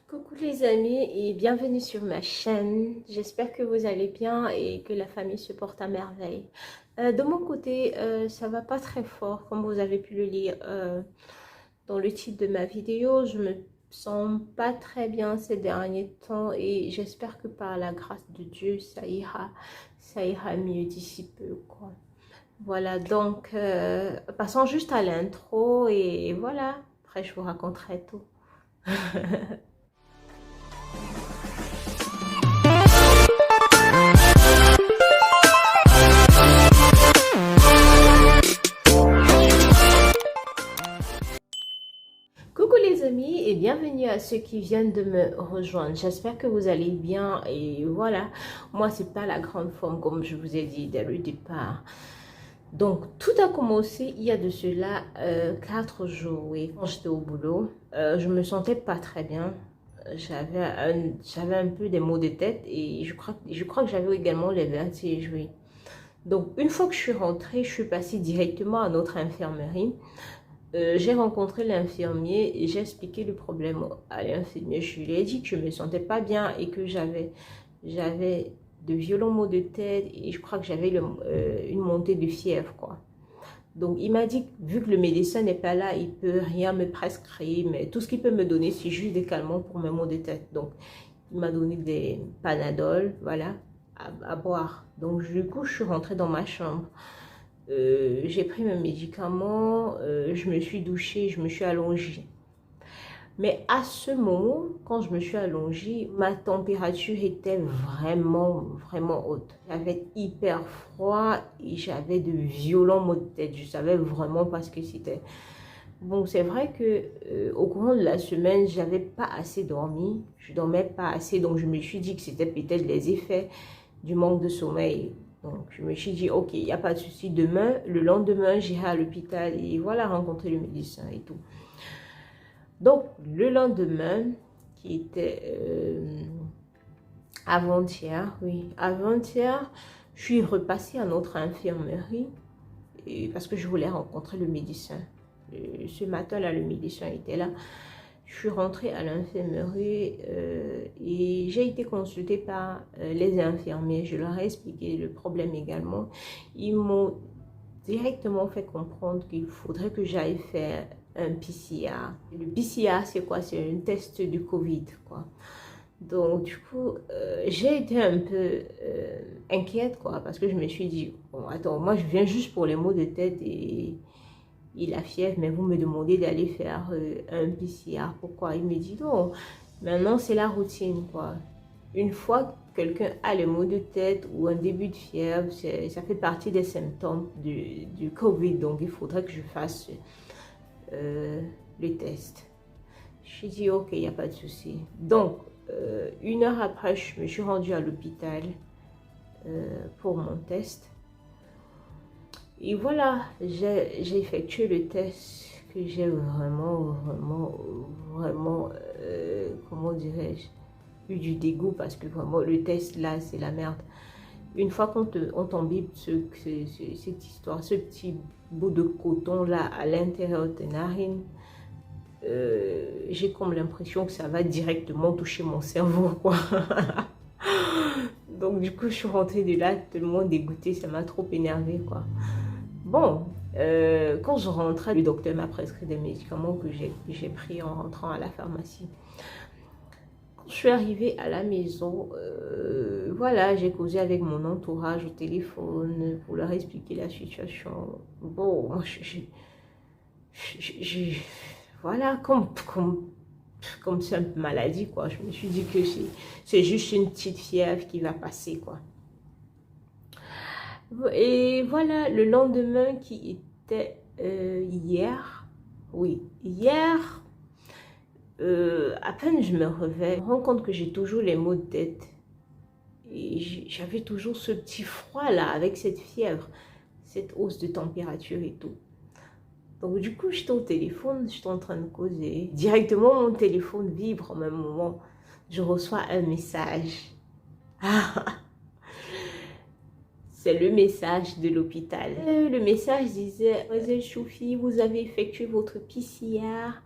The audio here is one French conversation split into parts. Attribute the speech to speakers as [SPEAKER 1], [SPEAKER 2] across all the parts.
[SPEAKER 1] Coucou les amis et bienvenue sur ma chaîne. J'espère que vous allez bien et que la famille se porte à merveille. De mon côté, ça va pas très fort comme vous avez pu le lire dans le titre de ma vidéo. Je me sens pas très bien ces derniers temps et j'espère que par la grâce de Dieu, ça ira mieux d'ici peu, quoi. Voilà, donc passons juste à l'intro et voilà, après je vous raconterai tout. Coucou les amis et bienvenue à ceux qui viennent de me rejoindre. J'espère que vous allez bien et voilà, moi c'est pas la grande forme comme je vous ai dit dès le départ. Donc tout a commencé il y a de cela 4 jours, oui, quand j'étais au boulot. Je me sentais pas très bien. J'avais un peu des maux de tête et je crois que j'avais également les vertiges, oui. Donc une fois que je suis rentrée, je suis passée directement à notre infirmerie. J'ai rencontré l'infirmier et j'ai expliqué le problème à l'infirmier. Je lui ai dit que je me sentais pas bien et que j'avais de violents maux de tête et je crois que j'avais une montée de fièvre, quoi. Donc il m'a dit que vu que le médecin n'est pas là, il peut rien me prescrire, mais tout ce qu'il peut me donner, c'est juste des calmants pour mes maux de tête. Donc il m'a donné des Panadol, voilà, à boire. Donc du coup, je suis rentrée dans ma chambre. J'ai pris mes médicaments, je me suis douchée, je me suis allongée. Mais à ce moment, quand je me suis allongée, ma température était vraiment haute. J'avais hyper froid et j'avais de violents maux de tête. Je savais vraiment pas ce que c'était. Bon, c'est vrai que au courant de la semaine, j'avais pas assez dormi. Je dormais pas assez, donc je me suis dit que c'était peut-être les effets du manque de sommeil. Donc, je me suis dit, ok, il n'y a pas de souci. Demain, le lendemain, j'irai à l'hôpital et voilà, rencontrer le médecin et tout. Donc, le lendemain, qui était avant-hier, oui, avant-hier, je suis repassée à notre infirmerie parce que je voulais rencontrer le médecin. Ce matin-là, le médecin était là. Je suis rentrée à l'infirmerie et j'ai été consultée par les infirmiers. Je leur ai expliqué le problème également. Ils m'ont directement fait comprendre qu'il faudrait que j'aille faire un PCR. Le PCR, c'est quoi? C'est un test du Covid, quoi. Donc, du coup, j'ai été un peu inquiète, quoi, parce que je me suis dit, bon, attends, moi, je viens juste pour les maux de tête et la fièvre, mais vous me demandez d'aller faire un PCR. Pourquoi? Il me dit non, maintenant c'est la routine, quoi. Une fois que quelqu'un a les maux de tête ou un début de fièvre, ça fait partie des symptômes du Covid, donc il faudrait que je fasse le test. Je dit ok, il n'y a pas de souci. Donc, 1 heure après, je me suis rendue à l'hôpital pour mon test. Et voilà, j'ai effectué le test que j'ai vraiment, comment dirais-je, eu du dégoût parce que vraiment le test là, c'est la merde. Une fois on t'embibe cette histoire, ce petit bout de coton là à l'intérieur de tes narines, j'ai comme l'impression que ça va directement toucher mon cerveau, quoi. Donc du coup, je suis rentrée de là tellement dégoûtée, ça m'a trop énervée, quoi. Bon, quand je rentrais, le docteur m'a prescrit des médicaments que j'ai pris en rentrant à la pharmacie. Quand je suis arrivée à la maison, voilà, j'ai causé avec mon entourage au téléphone pour leur expliquer la situation. Bon, voilà, comme c'est une maladie, quoi. Je me suis dit que c'est juste une petite fièvre qui va passer, quoi. Et voilà, le lendemain qui était hier, oui, hier, à peine je me réveille, je me rends compte que j'ai toujours les maux de tête. Et j'avais toujours ce petit froid là, avec cette fièvre, cette hausse de température et tout. Donc du coup, j'étais au téléphone, j'étais en train de causer. Directement, mon téléphone vibre au même moment. Je reçois un message. C'est le message de l'hôpital. Le message disait, Mademoiselle Choufi, vous avez effectué votre PCR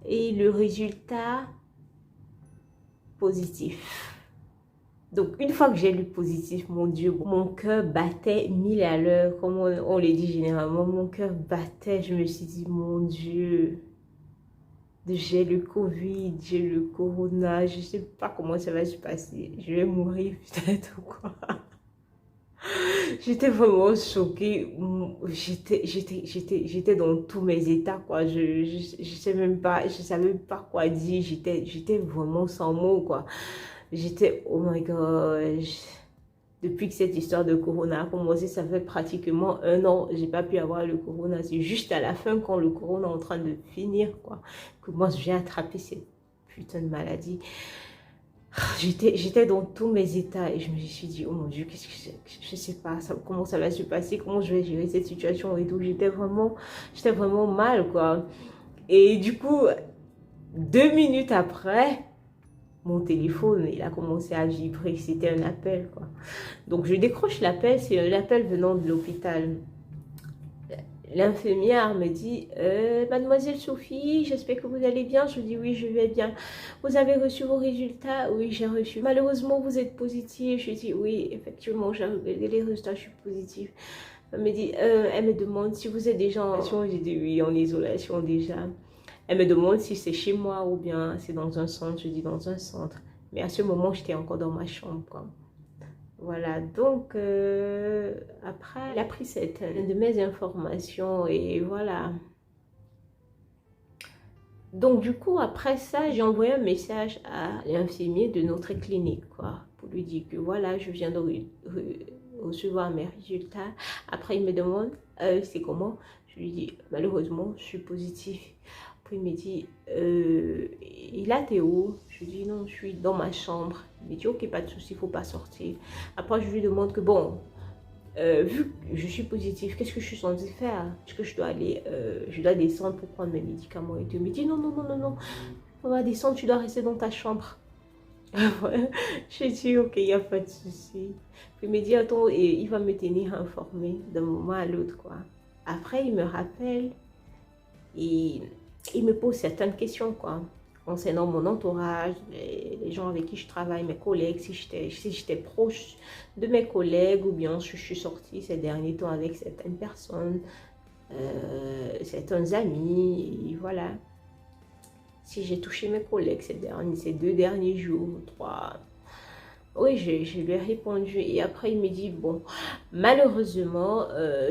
[SPEAKER 1] et le résultat positif. Donc, une fois que j'ai lu positif, mon Dieu, mon cœur battait 1000 à l'heure, comme on le dit généralement. Mon cœur battait, je me suis dit, mon Dieu, j'ai le Covid, j'ai le Corona, je ne sais pas comment ça va se passer. Je vais mourir peut-être ou quoi. J'étais vraiment choquée. J'étais dans tous mes états, quoi. Je sais même pas, je savais pas quoi dire. J'étais vraiment sans mots, quoi. J'étais, oh my gosh. Depuis que cette histoire de Corona a commencé, ça fait pratiquement 1 an. J'ai pas pu avoir le Corona. C'est juste à la fin, quand le Corona est en train de finir, quoi, que moi, j'ai attrapé cette putain de maladie. J'étais dans tous mes états et je me suis dit, oh mon Dieu, qu'est-ce que je sais pas, comment ça va se passer, comment je vais gérer cette situation et tout. J'étais vraiment mal, quoi. Et du coup, 2 minutes après, mon téléphone, il a commencé à vibrer. C'était un appel, quoi. Donc, je décroche l'appel. C'est un appel venant de l'hôpital. L'infirmière me dit, Mademoiselle Sophie, j'espère que vous allez bien. Je dis, oui, je vais bien. Vous avez reçu vos résultats? Oui, j'ai reçu. Malheureusement, vous êtes positif. Je dis, oui, effectivement, j'ai regardé les résultats, je suis positive. Elle me dit, elle me demande si vous êtes déjà en isolation. J'ai dit, oui, en isolation déjà. Elle me demande si c'est chez moi ou bien c'est dans un centre. Je dis, dans un centre. Mais à ce moment, j'étais encore dans ma chambre, quoi. Voilà, donc après, elle a pris certaines de mes informations et voilà. Donc du coup, après ça, j'ai envoyé un message à l'infirmier de notre clinique, quoi, pour lui dire que voilà, je viens de recevoir mes résultats. Après, il me demande, c'est comment? Je lui dis, malheureusement, je suis positif. Puis il me dit, il a t'es où? Je lui dis, non, je suis dans ma chambre. Il me dit, ok, pas de souci, il ne faut pas sortir. Après, je lui demande que, bon, vu que je suis positive, qu'est-ce que je suis censée faire? Est-ce que je dois aller, je dois descendre pour prendre mes médicaments et tout? Il me dit, non, non, non, non, non, on va descendre, tu dois rester dans ta chambre. J'ai dit, ok, il n'y a pas de souci. Puis il me dit, attends, et il va me tenir informé d'un moment à l'autre, quoi. Après, il me rappelle et il me pose certaines questions, quoi, concernant mon entourage, les gens avec qui je travaille, mes collègues, si j'étais proche de mes collègues ou bien si je suis sortie ces derniers temps avec certaines personnes, certains amis, et voilà. Si j'ai touché mes collègues ces 2 derniers jours, 3... Oui, je lui ai répondu et après il me dit, bon, malheureusement,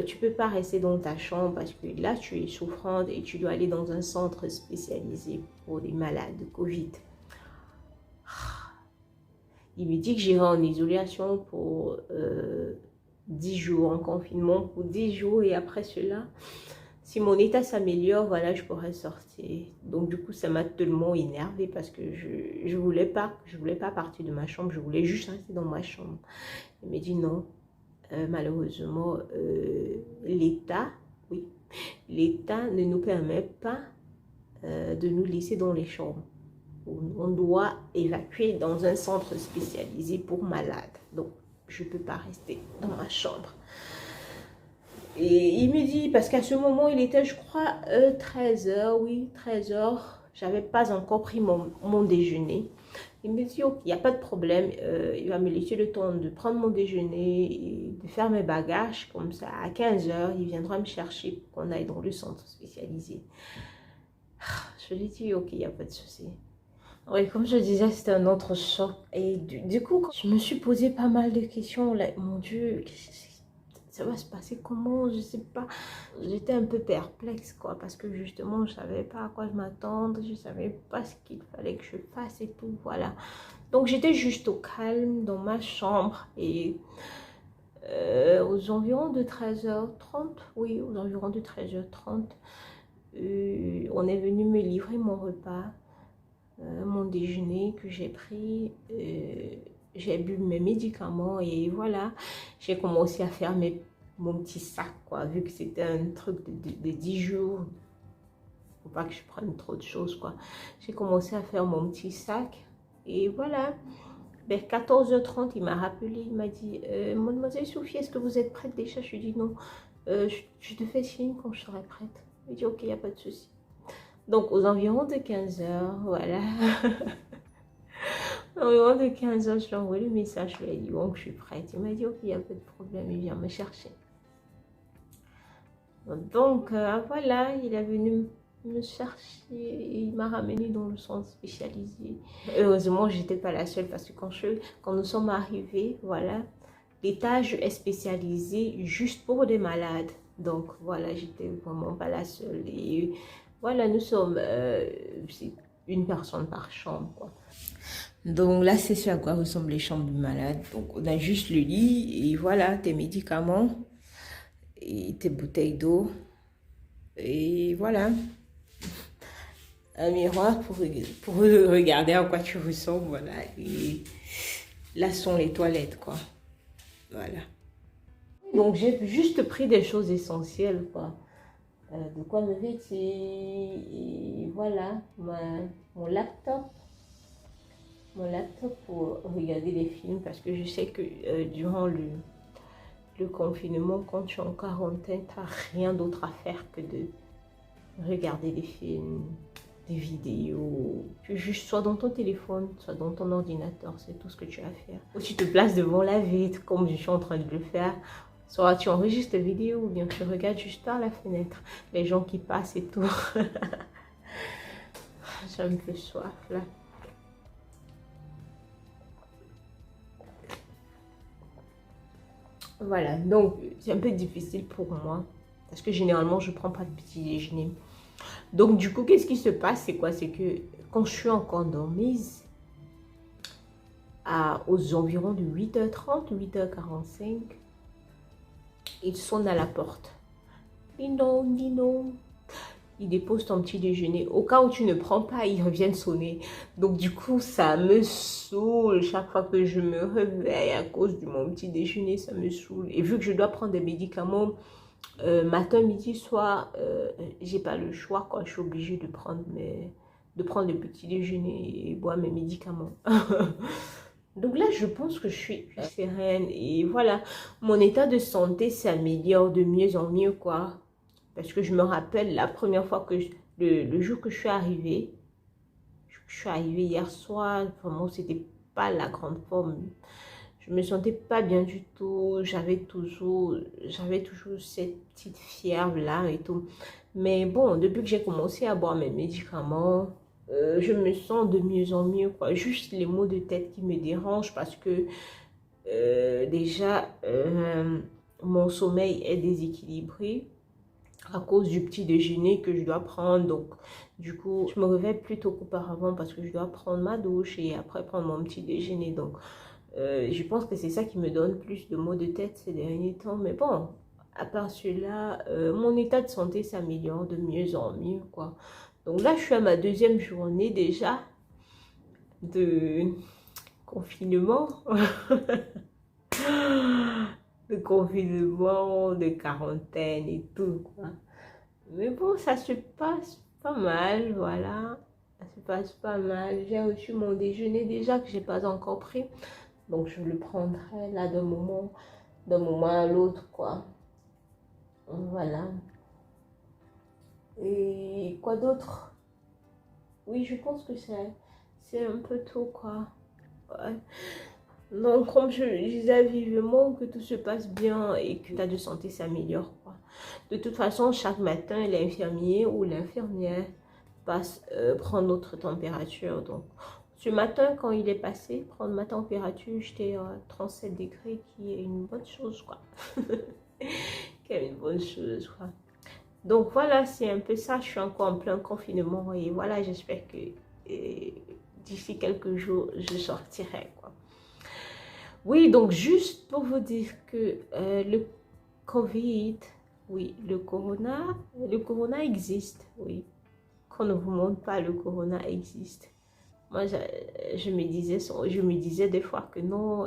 [SPEAKER 1] tu peux pas rester dans ta chambre parce que là, tu es souffrante et tu dois aller dans un centre spécialisé pour les malades de Covid. Il me dit que j'irai en isolation pour 10 jours, en confinement pour 10 jours et après cela, si mon état s'améliore, voilà, je pourrais sortir. Donc du coup, ça m'a tellement énervée parce que je voulais pas partir de ma chambre, je voulais juste rester dans ma chambre. Il me dit non, malheureusement, l'État, oui, l'État ne nous permet pas de nous laisser dans les chambres. On doit évacuer dans un centre spécialisé pour malades. Donc, je ne peux pas rester dans ma chambre. Et il me dit, parce qu'à ce moment, il était, je crois, 13 h, oui, 13 h. J'avais pas encore pris mon déjeuner. Il me dit, ok, il n'y a pas de problème. Il va me laisser le temps de prendre mon déjeuner et de faire mes bagages. Comme ça, à 15 h, il viendra me chercher pour qu'on aille dans le centre spécialisé. Je lui ai dit, ok, il n'y a pas de souci. Oui, comme je disais, c'était un autre choc. Et du coup, je me suis posé pas mal de questions. Là, mon Dieu, ça va se passer comment? Je sais pas. J'étais un peu perplexe, quoi, parce que justement, je savais pas à quoi je m'attendre. Je savais pas ce qu'il fallait que je fasse et tout, voilà. Donc, j'étais juste au calme dans ma chambre et aux environs de 13 h 30, oui, aux environs de 13 h 30, on est venu me livrer mon repas. Mon déjeuner que j'ai pris, j'ai bu mes médicaments et voilà, j'ai commencé à faire mon petit sac, quoi, vu que c'était un truc de 10 jours, faut pas que je prenne trop de choses, quoi. J'ai commencé à faire mon petit sac et voilà. Vers 14 h 30, il m'a rappelé, il m'a dit, Mademoiselle Sophie, est-ce que vous êtes prête déjà? Je lui ai dit non, je te fais signe quand je serai prête. Il dit ok, il n'y a pas de souci. Donc, aux environs de 15 h, voilà. Environ de 15 heures, je lui ai envoyé le message, je lui ai dit, bon, je suis prête. Il m'a dit, ok, il n'y a pas de problème, il vient me chercher. Donc, voilà, il est venu me chercher et il m'a ramené dans le centre spécialisé. Heureusement, j'étais pas la seule parce que quand nous sommes arrivés, voilà, l'étage est spécialisé juste pour des malades. Donc, voilà, j'étais vraiment pas la seule. Et voilà, nous sommes une personne par chambre, quoi. Donc là, c'est ce à quoi ressemblent les chambres de malades. Donc, on a juste le lit et voilà, tes médicaments et tes bouteilles d'eau. Et voilà, un miroir pour regarder à quoi tu ressembles, voilà. Et là sont les toilettes, quoi. Voilà. Donc, j'ai juste pris des choses essentielles, quoi. De quoi me vêtir, et voilà, mon laptop. Mon laptop pour regarder des films parce que je sais que durant le confinement, quand tu es en quarantaine, tu n'as rien d'autre à faire que de regarder des films, des vidéos. Tu es juste soit dans ton téléphone, soit dans ton ordinateur, c'est tout ce que tu as à faire. Ou tu te places devant la vitre comme je suis en train de le faire. Soit tu enregistres des vidéos ou bien tu regardes juste par la fenêtre les gens qui passent et tout. J'ai un peu soif là. Voilà, donc c'est un peu difficile pour moi parce que généralement je ne prends pas de petit déjeuner. Donc du coup, qu'est-ce qui se passe? C'est quoi? C'est que quand je suis encore dormise, aux environs de 8h30, 8h45, il sonne à la porte. Dino, Dino. Il dépose ton petit déjeuner. Au cas où tu ne prends pas, ils reviennent sonner. Donc du coup, ça me saoule. Chaque fois que je me réveille à cause de mon petit déjeuner, ça me saoule. Et vu que je dois prendre des médicaments matin, midi, soir, j'ai pas le choix, quoi. Je suis obligée de prendre le petit déjeuner et boire mes médicaments. Donc là, je pense que je suis sereine. Et voilà, mon état de santé s'améliore de mieux en mieux, quoi. Parce que je me rappelle la première fois que le jour que je suis arrivée hier soir, vraiment c'était pas la grande forme. Je me sentais pas bien du tout, j'avais toujours cette petite fièvre là et tout. Mais bon, depuis que j'ai commencé à boire mes médicaments, je me sens de mieux en mieux, quoi. Juste les maux de tête qui me dérangent parce que déjà mon sommeil est déséquilibré à cause du petit déjeuner que je dois prendre. Donc, du coup, je me réveille plus tôt qu'auparavant parce que je dois prendre ma douche et après prendre mon petit déjeuner. Donc, je pense que c'est ça qui me donne plus de maux de tête ces derniers temps. Mais bon, à part cela, mon état de santé s'améliore de mieux en mieux, quoi. Donc là, je suis à ma deuxième journée déjà de confinement. De confinement, de quarantaine et tout, quoi. Mais bon, ça se passe pas mal, voilà. Ça se passe pas mal. J'ai reçu mon déjeuner déjà que j'ai pas encore pris. Donc, je le prendrai là d'un moment à l'autre, quoi. Voilà. Et quoi d'autre? Oui, je pense que c'est un peu tout, quoi. Ouais. Donc, comme je disais vivement que tout se passe bien et que l'état de santé s'améliore, quoi. De toute façon, chaque matin, l'infirmier ou l'infirmière passe prendre notre température. Donc, ce matin, quand il est passé, prendre ma température, j'étais à 37 degrés, qui est une bonne chose, quoi. Qui est une bonne chose, quoi. Donc, voilà, c'est un peu ça. Je suis encore en plein confinement et voilà, j'espère que d'ici quelques jours, je sortirai, quoi. Oui, donc juste pour vous dire que le Covid, oui, le corona existe, oui. Qu'on ne vous montre pas, le corona existe. Moi, je me disais des fois que non,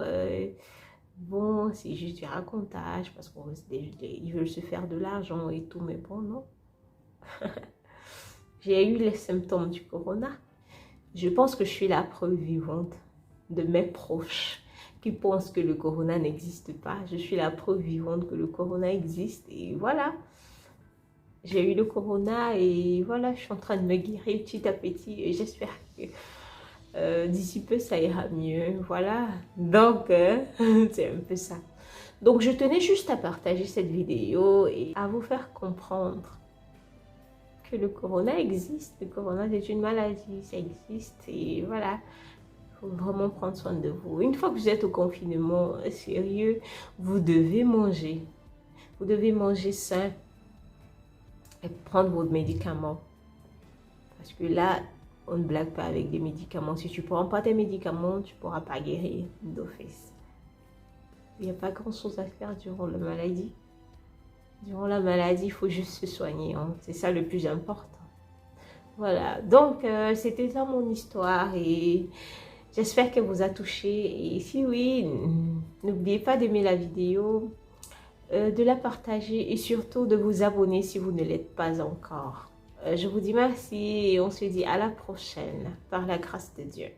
[SPEAKER 1] bon, c'est juste du racontage parce qu'ils veulent se faire de l'argent et tout, mais bon, non. J'ai eu les symptômes du corona. Je pense que je suis la preuve vivante de mes proches qui pensent que le corona n'existe pas. Je suis la preuve vivante que le corona existe et voilà. J'ai eu le corona et voilà, je suis en train de me guérir petit à petit et j'espère que D'ici peu, ça ira mieux. Voilà. Donc, c'est un peu ça. Donc, je tenais juste à partager cette vidéo et à vous faire comprendre que le corona existe. Le corona, c'est une maladie. Ça existe. Et voilà. Il faut vraiment prendre soin de vous. Une fois que vous êtes au confinement, sérieux, vous devez manger. Vous devez manger sain et prendre vos médicaments. Parce que là, on ne blague pas avec des médicaments. Si tu ne prends pas tes médicaments, tu ne pourras pas guérir d'office. Il n'y a pas grand-chose à faire durant la maladie. Durant la maladie, il faut juste se soigner. Hein. C'est ça le plus important. Voilà. Donc, c'était ça mon histoire. Et j'espère qu'elle vous a touché. Et si oui, n'oubliez pas d'aimer la vidéo, de la partager et surtout de vous abonner si vous ne l'êtes pas encore. Je vous dis merci et on se dit à la prochaine par la grâce de Dieu.